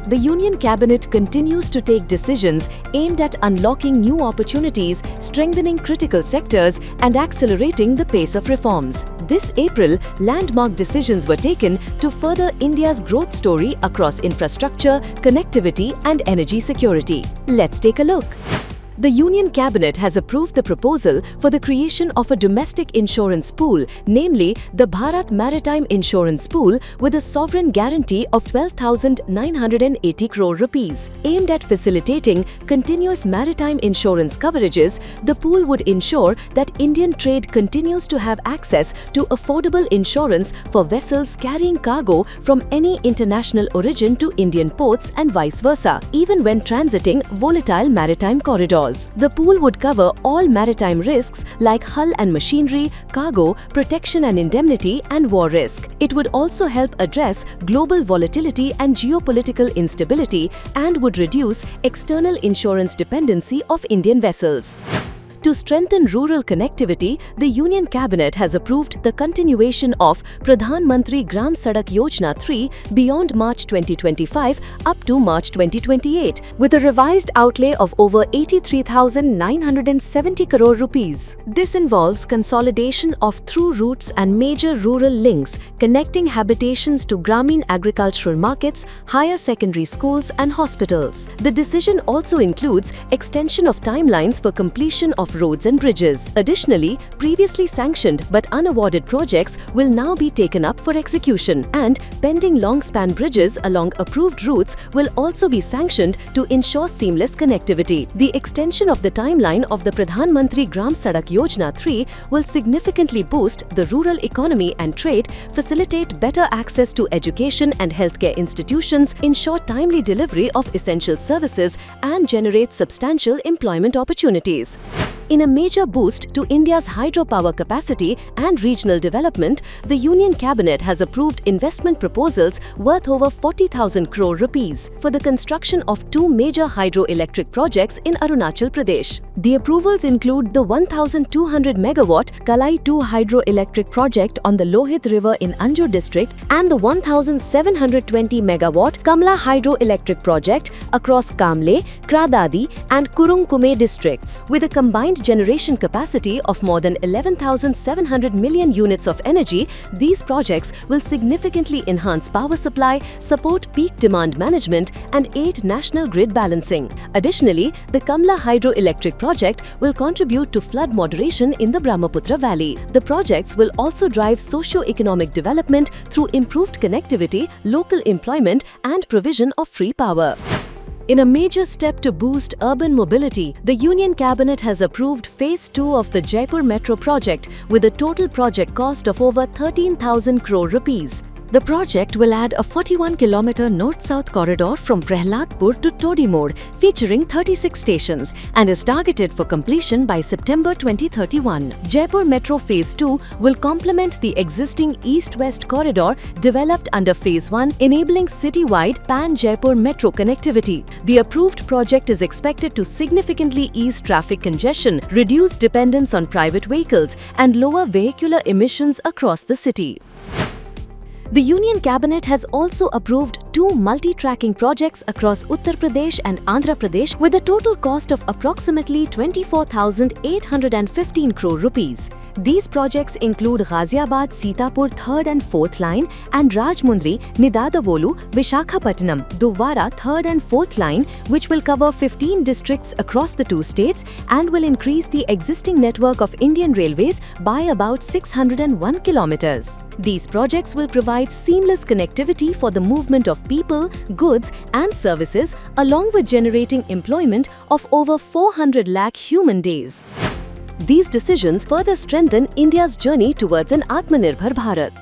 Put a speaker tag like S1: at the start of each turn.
S1: The Union Cabinet continues to take decisions aimed at unlocking new opportunities, strengthening critical sectors, and accelerating the pace of reforms. This April, landmark decisions were taken to further India's growth story across infrastructure, connectivity, and energy security. Let's take a look. The Union Cabinet has approved the proposal for the creation of a domestic insurance pool, namely the Bharat Maritime Insurance Pool, with a sovereign guarantee of 12,980 crore rupees. Aimed at facilitating continuous maritime insurance coverages, the pool would ensure that Indian trade continues to have access to affordable insurance for vessels carrying cargo from any international origin to Indian ports and vice versa, even when transiting volatile maritime corridors. The pool would cover all maritime risks like hull and machinery, cargo, protection and indemnity, and war risk. It would also help address global volatility and geopolitical instability and would reduce external insurance dependency of Indian vessels. To strengthen rural connectivity, the Union Cabinet has approved the continuation of Pradhan Mantri Gram Sadak Yojana 3 beyond March 2025 up to March 2028, with a revised outlay of over 83,970 crore rupees. This involves consolidation of through routes and major rural links, connecting habitations to Grameen agricultural markets, higher secondary schools, and hospitals. The decision also includes extension of timelines for completion of roads and bridges. Additionally, previously sanctioned but unawarded projects will now be taken up for execution, and pending long-span bridges along approved routes will also be sanctioned to ensure seamless connectivity. The extension of the timeline of the Pradhan Mantri Gram Sadak Yojana 3 will significantly boost the rural economy and trade, facilitate better access to education and healthcare institutions, ensure timely delivery of essential services, and generate substantial employment opportunities. In a major boost to India's hydropower capacity and regional development, the Union Cabinet has approved investment proposals worth over 40,000 crore rupees for the construction of two major hydroelectric projects in Arunachal Pradesh. The approvals include the 1,200 megawatt Kalai 2 hydroelectric project on the Lohit River in Anjur district and the 1,720 megawatt Kamla hydroelectric project across Kamle, Kradadi, and Kurung-Kume districts, with a combined generation capacity of more than 11,700 million units of energy. These projects will significantly enhance power supply, support peak demand management, and aid national grid balancing. Additionally, the Kamla hydroelectric project will contribute to flood moderation in the Brahmaputra Valley. The projects will also drive socio-economic development through improved connectivity, local employment, and provision of free power. In a major step to boost urban mobility, the Union Cabinet has approved Phase 2 of the Jaipur Metro project with a total project cost of over 13,000 crore rupees. The project will add a 41-kilometer north-south corridor from Prahladpur to Todimod, featuring 36 stations, and is targeted for completion by September 2031. Jaipur Metro Phase 2 will complement the existing east-west corridor developed under Phase 1, enabling city-wide pan-Jaipur metro connectivity. The approved project is expected to significantly ease traffic congestion, reduce dependence on private vehicles, and lower vehicular emissions across the city. The Union Cabinet has also approved two multi-tracking projects across Uttar Pradesh and Andhra Pradesh with a total cost of approximately 24,815 crore rupees. These projects include Ghaziabad Sitapur 3rd and 4th line and Rajmundry Nidadavolu Vishakhapatnam Duvara 3rd and 4th line, which will cover 15 districts across the two states and will increase the existing network of Indian Railways by about 601 kilometers. These projects will provide seamless connectivity for the movement of people, goods, and services, along with generating employment of over 400 lakh human days. These decisions further strengthen India's journey towards an Atmanirbhar Bharat.